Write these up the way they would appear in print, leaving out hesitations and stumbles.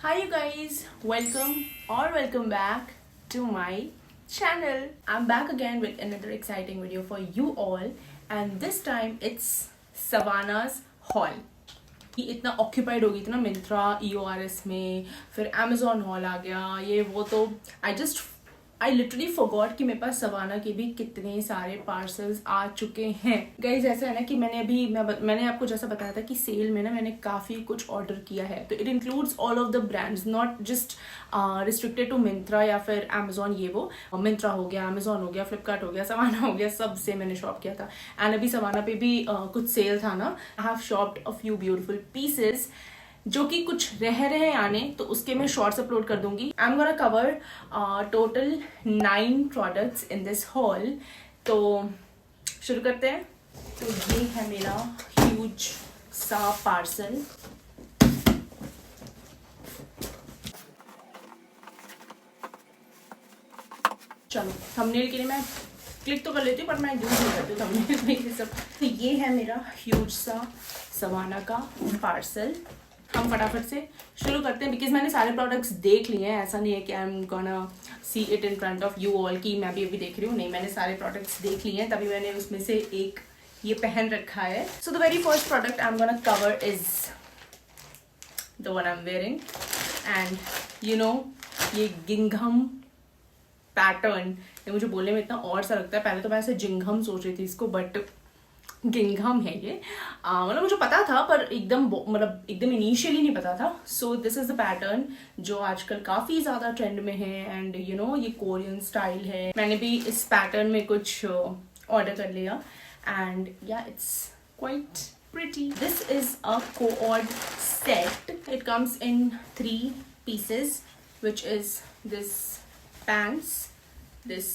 Hi you guys, welcome back to my channel. I'm back again with another exciting video for you all and this time it's Savannah's haul. कि इतना occupied हो गई थी ना Myntra EORS में, फिर Amazon hall आ गया ये वो, तो आई लिटरली फॉरगॉट कि मेरे पास सवाना के भी कितने सारे पार्सल्स आ चुके हैं. गाइज ऐसा है ना कि मैंने आपको जैसा बताया था कि सेल में ना मैंने काफ़ी कुछ ऑर्डर किया है, तो it includes all of the brands, not just restricted to Myntra या फिर Amazon ये वो. मिंत्रा हो गया, Amazon हो गया, फ्लिपकार्ट हो गया, सवाना हो गया, सबसे मैंने शॉप किया था. एंड अभी सवाना पे भी कुछ सेल था ना. I have शॉप्ड a few beautiful pieces जो कि कुछ रह रहे आने, तो उसके मैं शॉर्ट्स अपलोड कर दूंगी. आई am gonna cover total 9 products in this hall. तो शुरू करते हैं. तो ये है मेरा ह्यूज सा पार्सल. चलो थंबनेल के लिए मैं क्लिक तो कर लेती हूँ पर मैं यूज नहीं करती हूँ थंबनेल में ये सब. तो ये है मेरा ह्यूज सा सवाना का पार्सल. हम फटाफट से शुरू करते हैं बिकॉज मैंने सारे प्रोडक्ट्स देख लिए हैं. ऐसा नहीं है कि आई am gonna see it in front of you all कि मैं भी अभी देख रही हूँ. नहीं, मैंने सारे प्रोडक्ट्स देख लिए हैं, तभी मैंने उसमें से एक ये पहन रखा है. So the very first product I am gonna cover is the one I am wearing. And you no ये गिंघम पैटर्न, ये मुझे बोलने में इतना और सा लगता है. पहले तो मैं ऐसे जिंघम सोच रही थी इसको, बट गिंघम है ये. मतलब मुझे पता था पर एकदम इनिशियली नहीं पता था. सो दिस इज द पैटर्न जो आजकल काफी ज्यादा ट्रेंड में है. एंड यू नो ये कोरियन स्टाइल है. मैंने भी इस पैटर्न में कुछ ऑर्डर कर लिया एंड या it's quite pretty. This is a coord set. It comes in 3 pieces which is this pants, this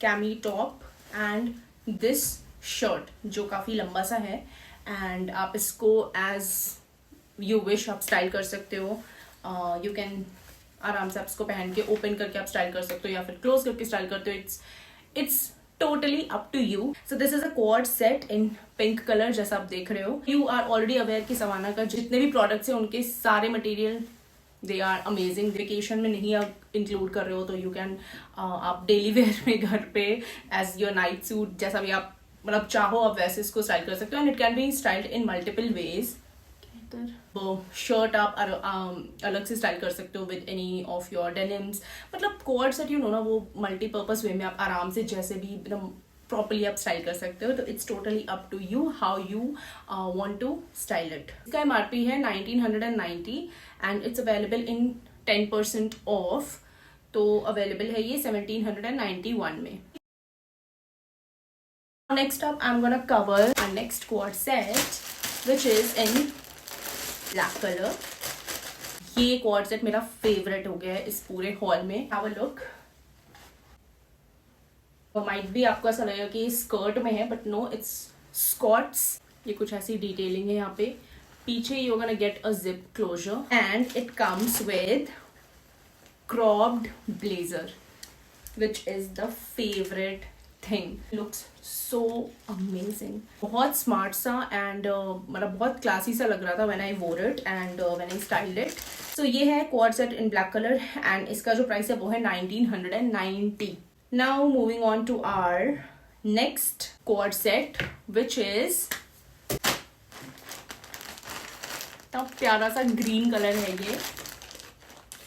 cami top and this shirt जो काफ़ी लंबा सा है. एंड आप इसको एज यू विश आप स्टाइल कर सकते हो. यू कैन आराम से आप इसको पहन के ओपन करके आप स्टाइल कर सकते हो या फिर क्लोज करके स्टाइल करते हो. It's totally up to you. So this is a coord set in pink colour जैसा आप देख रहे हो. यू आर ऑलरेडी अवेयर कि सवाना का जितने भी प्रोडक्ट्स हैं उनके सारे material they are amazing. Vacation में नहीं आप इंक्लूड कर रहे हो तो यू कैन आप डेली वेयर में घर पे एज योर नाइट सूट जैसा भी आप मतलब चाहो आप वैसे इसको स्टाइल कर सकते हो. And it can be styled in multiple ways. वो शर्ट आप अलग से स्टाइल कर सकते हो with any of your denims. मतलब कोऑर्ड सेट यू नो ना, वो मल्टीपर्पज वे में आप आराम से जैसे भी एकदम प्रॉपरली आप स्टाइल कर सकते हो. तो it's totally up to you how you want to style it. इसका MRP है 1990 and it's available in 10% off. तो अवेलेबल है ये 1791 में. Next up, I'm gonna cover our next quad set, which is in black color. ये quad set मेरा favorite हो गया है इस पूरे हॉल में. Have a look. Might be आपको ऐसा लगेगा कि स्कर्ट में है, but no, it's Scots. ये कुछ ऐसी डिटेलिंग है यहाँ पे. पीछे you're gonna get a zip closure and it comes with cropped blazer, which is the favorite thing. Looks so amazing. बहुत स्मार्ट सा एंड मतलब बहुत क्लासी सा लग रहा था when I wore it and when I styled it. So ये है quad set in black color and इसका जो प्राइस है वो है 1990. Now moving on to our next quad set which is इतना प्यारा सा ग्रीन कलर है ये.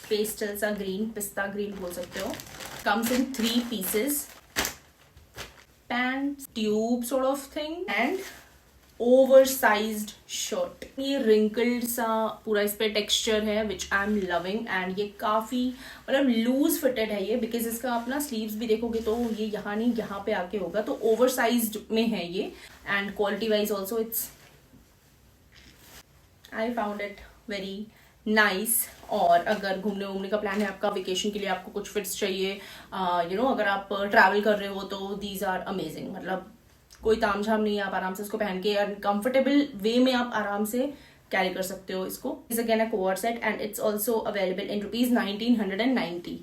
पेस्टल सा ग्रीन, पिस्ता ग्रीन बोल सकते हो. Comes in 3 pieces. Pants, tube sort of thing and oversized shirt. ये wrinkled सा पूरा इस पे texture है which I'm loving and ये काफ़ी मतलब loose fitted है ये because इसका अपना sleeves भी देखोगे तो ये यहाँ नहीं यहाँ पे आके होगा. तो oversized में है ये and quality wise also it's I found it very nice. और अगर घूमने वूमने का प्लान है आपका, वेकेशन के लिए आपको कुछ फिट्स चाहिए, यू नो अगर आप ट्रैवल कर रहे हो तो दीज आर अमेजिंग. मतलब कोई तामझाम नहीं है, आप आराम से इसको पहन के एंड कंफर्टेबल वे में आप आराम से कैरी कर सकते हो इसको. Is again a coord set and it's also available in ₹1990.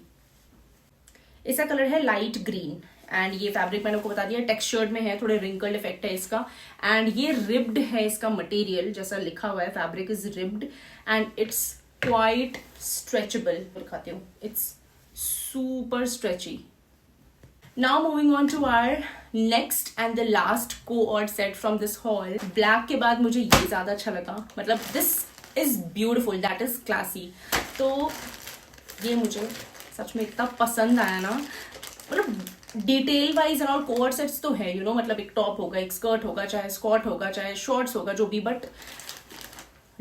इसका कलर है लाइट ग्रीन एंड ये फैब्रिक मैंने आपको बता दिया टेक्सचर्ड में है, थोड़े रिंकल्ड इफेक्ट है इसका. एंड ये रिब्ड है इसका मटेरियल, जैसा लिखा हुआ है fabric is ribbed and it's quite stretchable दिखाती हूँ. It's super stretchy. Now moving on to our next and the last cohort set from this haul. Black के बाद मुझे ये ज़्यादा अच्छा लगा. मतलब this is beautiful, that is classy. तो ये मुझे सच में इतना पसंद आया ना. मतलब detail wise around cohort sets तो है, यू नो, मतलब एक टॉप होगा, एक स्कर्ट होगा, चाहे स्कॉट होगा, चाहे शॉर्ट्स होगा, जो भी, बट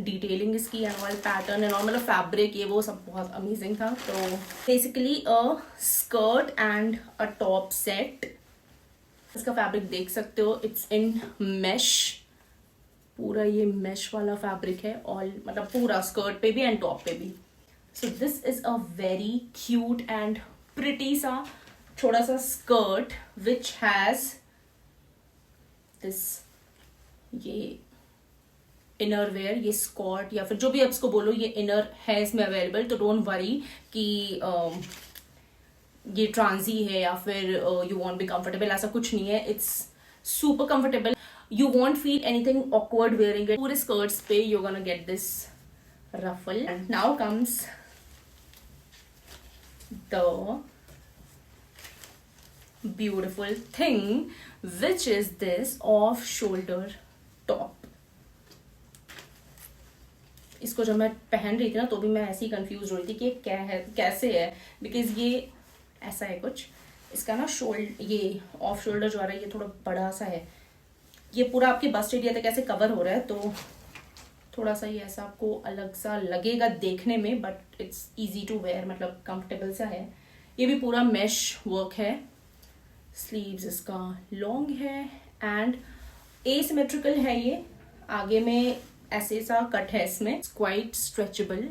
डिटेलिंग इसकी and all pattern and all, मतलब फैब्रिक ये वो सब बहुत अमेजिंग था. तो basically a skirt and a top set. इसका फैब्रिक देख सकते हो, इट्स इन मैश. पूरा ये मैश वाला फैब्रिक है, ऑल मतलब पूरा स्कर्ट पे भी एंड टॉप पे भी. सो this is a very cute and pretty सा छोटा सा स्कर्ट विच हैज दिस ये इनर वेयर. ये स्कॉट या फिर जो भी आप इसको बोलो, ये इनर है इसमें अवेलेबल. तो डोंट वरी कि ये ट्रांजी है या फिर यू वॉन्ट बी कंफर्टेबल, ऐसा कुछ नहीं है. It's super comfortable. You won't feel anything awkward wearing it. पूरे स्कर्ट्स पे you gonna get this ruffle. Now comes the beautiful thing which is this off shoulder top. इसको जब मैं पहन रही थी ना तो भी मैं ऐसी कंफ्यूज हो रही थी कि ये क्या है, कैसे है, बिकॉज ये ऐसा है कुछ. इसका ना ये ऑफ शोल्डर जो आ रहा है ये थोड़ा बड़ा सा है. ये पूरा आपके बस्ट एरिया तक ऐसे कवर हो रहा है, तो थोड़ा सा ये ऐसा आपको अलग सा लगेगा देखने में, but it's easy to wear, मतलब कंफर्टेबल सा है. ये भी पूरा मैश वर्क है. स्लीव्स इसका लॉन्ग है एंड एसिमेट्रिकल है. ये आगे में ऐसे सा कट है इसमें. Quite stretchable.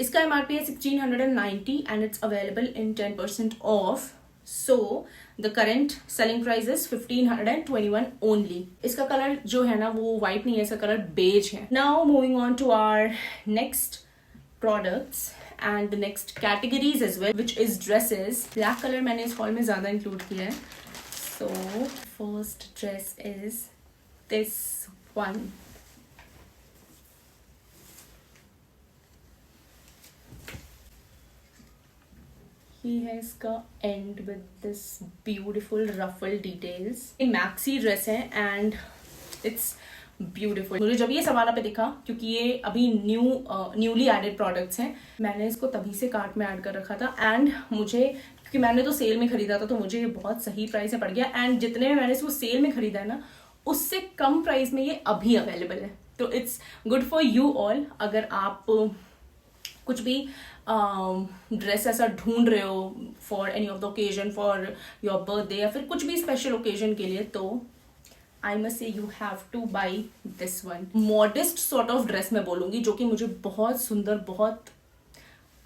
इसका एमआरपी है 1690 and it's available in 10% off. So the current selling price is 1521 only. इसका कलर जो है ना वो व्हाइट नहीं है, इसका कलर बेज है. Now moving on to our next products and the next categories as well, which is dresses. Black colour मैंने इस हॉल में ज्यादा इंक्लूड किया है. So first dress is this one. ही है इसका and with this beautiful रफल details. ये मैक्सी ड्रेस है एंड इट्स ब्यूटिफुल. मुझे जब ये सवाना पे दिखा, क्योंकि ये अभी न्यूली एडेड प्रोडक्ट्स हैं, मैंने इसको तभी से कार्ट में ऐड कर रखा था. एंड मुझे, क्योंकि मैंने तो सेल में खरीदा था, तो मुझे ये बहुत सही प्राइस में पड़ गया. एंड जितने में मैंने इसको सेल में खरीदा है ना, उससे कम प्राइस में ये अभी अवेलेबल है. तो it's good for you all. अगर आप कुछ भी ड्रेस ऐसा ढूंढ रहे हो for any of the occasion, for your birthday या फिर कुछ भी स्पेशल ओकेजन के लिए, तो I must say you have two by this one. Modest sort of dress मैं बोलूंगी, जो कि मुझे बहुत सुंदर, बहुत,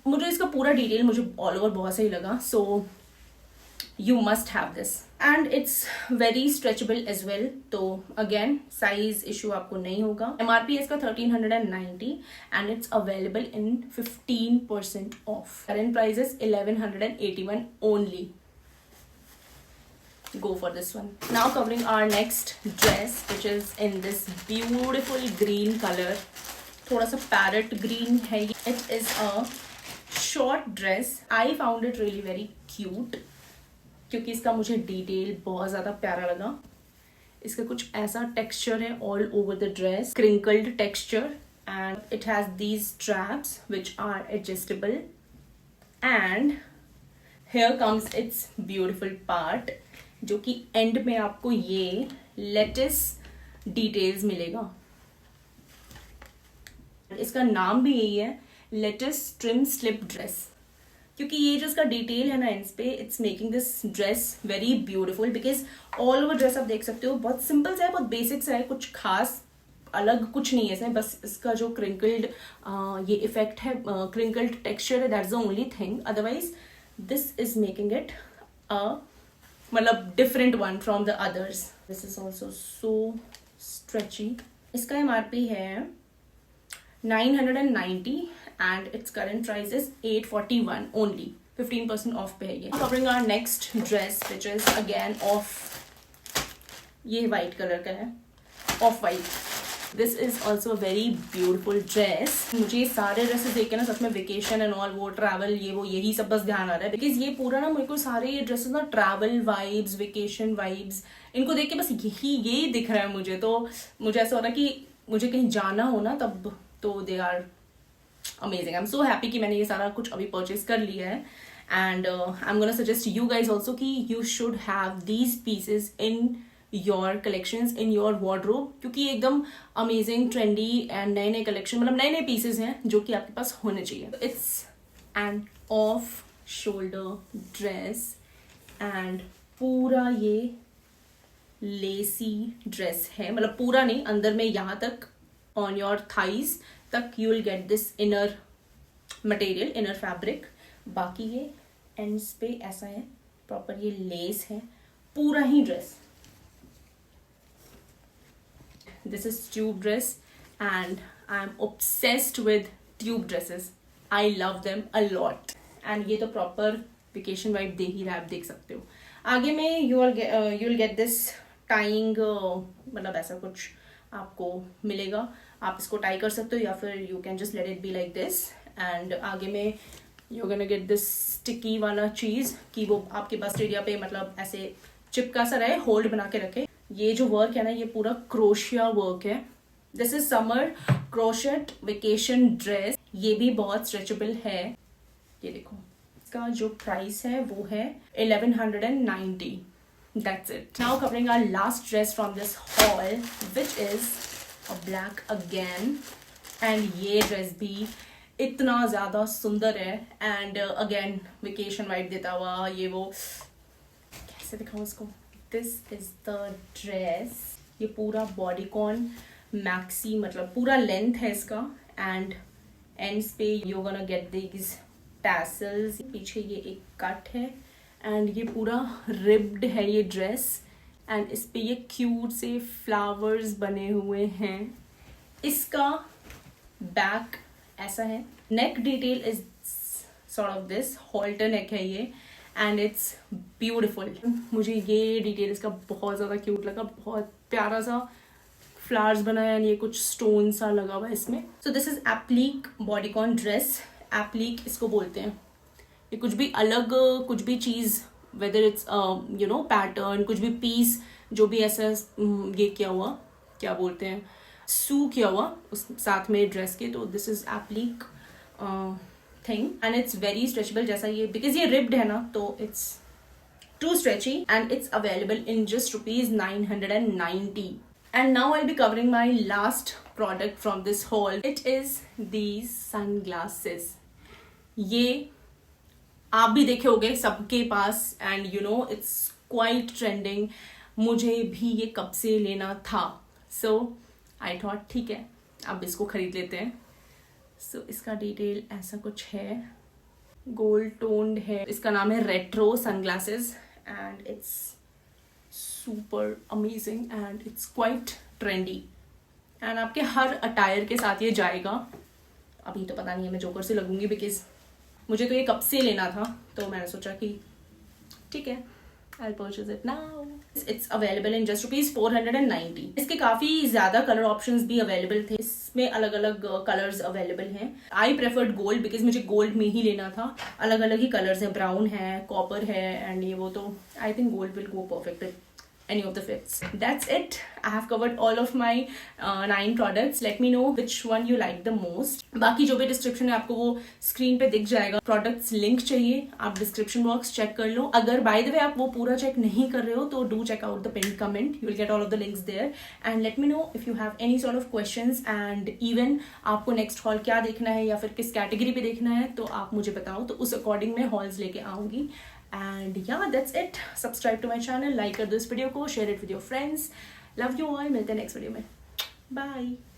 मुझे इसका पूरा डिटेल मुझे ऑल ओवर बहुत सही लगा. सो you must have this and it's very stretchable as well. तो again size issue आपको नहीं होगा. MRP इसका 1390 and it's available in 15% off. Current price is 1181 only. Go for this one. Now covering our next dress, which is in this beautiful green color. थोड़ा सा parrot green है. It is a short dress. I found it really very cute, क्योंकि इसका मुझे detail बहुत ज़्यादा प्यारा लगा. इसका कुछ ऐसा टेक्सचर है all over the dress, crinkled texture, and it has these straps which are adjustable. And here comes its beautiful part, जो कि एंड में आपको ये लेटिस डिटेल्स मिलेगा. इसका नाम भी यही है, लेटिस ट्रिम स्लिप ड्रेस, क्योंकि ये जो इसका डिटेल है ना इस पे, it's making this dress very beautiful. Because all over dress आप देख सकते हो बहुत सिंपल सा है, बहुत बेसिक सा है, कुछ खास अलग कुछ नहीं है इसमें. बस इसका जो क्रिंकल्ड ये इफेक्ट है, क्रिंकल्ड टेक्सचर है, that's the only thing. Otherwise this is making it मतलब different one from the others. This is also so stretchy. इसका एमआरपी है 990 and its current price is 841 only. 15% off पे है ये. Covering our next dress, which is again of ये white color का है, off white. This is also a very beautiful dress. मुझे ये सारे ड्रेसेस देख के ना सच में वेकेशन एंड ऑल, वो ट्रैवल, ये वो यही सब बस ध्यान आ रहा है, बिकॉज ये पूरा ना मेरे को सारे ये ड्रेसेस ना ट्रैवल वाइब्स, वेकेशन वाइब्स, इनको देख के बस यही दिख रहा है मुझे। तो मुझे ऐसा हो रहा है कि मुझे कहीं जाना हो ना तब तो they are amazing. I am so happy कि मैंने ये सारा कुछ अभी परचेज कर लिया है। And I am gonna suggest you guys also कि you should have these pieces in your collections, in your wardrobe, क्योंकि ये एकदम अमेजिंग, ट्रेंडी एंड नए नए कलेक्शन, मतलब नए नए पीसेज हैं जो कि आपके पास होने चाहिए। It's an off shoulder dress and पूरा ये लेसी ड्रेस है, मतलब पूरा नहीं, अंदर में यहाँ तक ऑन योर थाइज तक you will get this inner material, inner fabric. बाकी ये एंड्स पे ऐसा है, प्रॉपर ये लेस है, पूरा ही dress. This is tube dress and I am obsessed with tube dresses, I love them a lot. And ये तो प्रॉपर वेकेशन वाइब दे ही रहा है, आप देख सकते हो। आगे में you will get this tying, मतलब ऐसा कुछ आपको मिलेगा, आप इसको टाई कर सकते हो या फिर you can just let it be like this. And आगे में you can get this sticky वाला चीज कि वो आपके बस्ट एरिया पे मतलब ऐसे चिपका सा रहे, होल्ड बना के रखे। ये जो वर्क है ना, ये पूरा क्रोशिया वर्क है। This is summer crochet vacation dress, ये भी बहुत स्ट्रेचेबल है। ये देखो, इसका जो प्राइस है वो है 1190। That's it. Now covering our last dress from this haul, which is a black again. And ये dress भी इतना ज़्यादा सुंदर है and again vacation vibe देता हुआ, ये वो कैसे दिखाऊँ इसको। This is the dress. ये पूरा bodycon maxi, मतलब पूरा length है इसका and ends पे you're gonna get these tassels. पीछे ये एक कट है एंड ये पूरा रिब्ड है ये ड्रेस एंड इस पे ये क्यूट से फ्लावर्स बने हुए हैं। इसका बैक ऐसा है, neck detail is sort of this, halter neck है ये एंड इट्स ब्यूटिफुल। मुझे ये डिटेल इसका बहुत ज़्यादा क्यूट लगा, बहुत प्यारा सा फ्लावर्स बनाया एंड ये कुछ स्टोन सा लगा हुआ है इसमें। So this is applique bodycon dress, applique इसको बोलते हैं। ये कुछ भी अलग, कुछ भी चीज़, whether it's you know pattern, कुछ भी पीस जो भी ऐसा ये किया हुआ, क्या बोलते हैं, सू किया हुआ उस साथ में ड्रेस के, तो this is applique thing and it's very stretchable. जैसा ये बिकॉज ये रिब्ड है ना, तो it's too stretchy and it's available in just ₹990। And now I'll be covering my last product from this haul. It is these sunglasses. ये आप भी देखे होगे सबके पास and you know it's quite trending. मुझे भी ये कब से लेना था, सो आई थॉट ठीक है अब इसको खरीद लेते हैं। सो इसका डिटेल ऐसा कुछ है, गोल्ड टोन्ड है, इसका नाम है retro sunglasses and it's super amazing and it's quite trendy and आपके हर अटायर के साथ ये जाएगा। अभी तो पता नहीं है, मैं जोकर से लगूंगी बिकॉज मुझे तो ये कब से लेना था, तो मैंने सोचा कि ठीक है I'll purchase it now. It's available in just ₹490. इसके काफ़ी ज़्यादा कलर ऑप्शंस भी अवेलेबल थे, इसमें अलग अलग कलर्स अवेलेबल हैं। आई प्रेफर्ड गोल्ड बिकॉज मुझे गोल्ड में ही लेना था। अलग अलग ही कलर्स हैं, ब्राउन है, कॉपर है एंड ये वो, तो I think gold will go perfect with any of the fits. That's it. I have covered all of my 9 products. Let me know which one you like the most. बाकी जो भी description है आपको वो screen पे दिख जाएगा। Products link चाहिए, आप डिस्क्रिप्शन बॉक्स चेक कर लो। अगर बाय द वे आप वो पूरा चेक नहीं कर रहे हो तो do check out the pin comment, you will get all of the links there and let me know if you have any sort of questions and even आपको next haul क्या देखना है या फिर किस कैटेगरी पे देखना है तो आप मुझे बताओ, तो उस अकॉर्डिंग मैं हॉल्स लेके आऊंगी। And yeah, that's it. Subscribe to my channel, like कर दो इस वीडियो को, share it with your friends. Love you all. मिलते हैं next वीडियो में. Bye.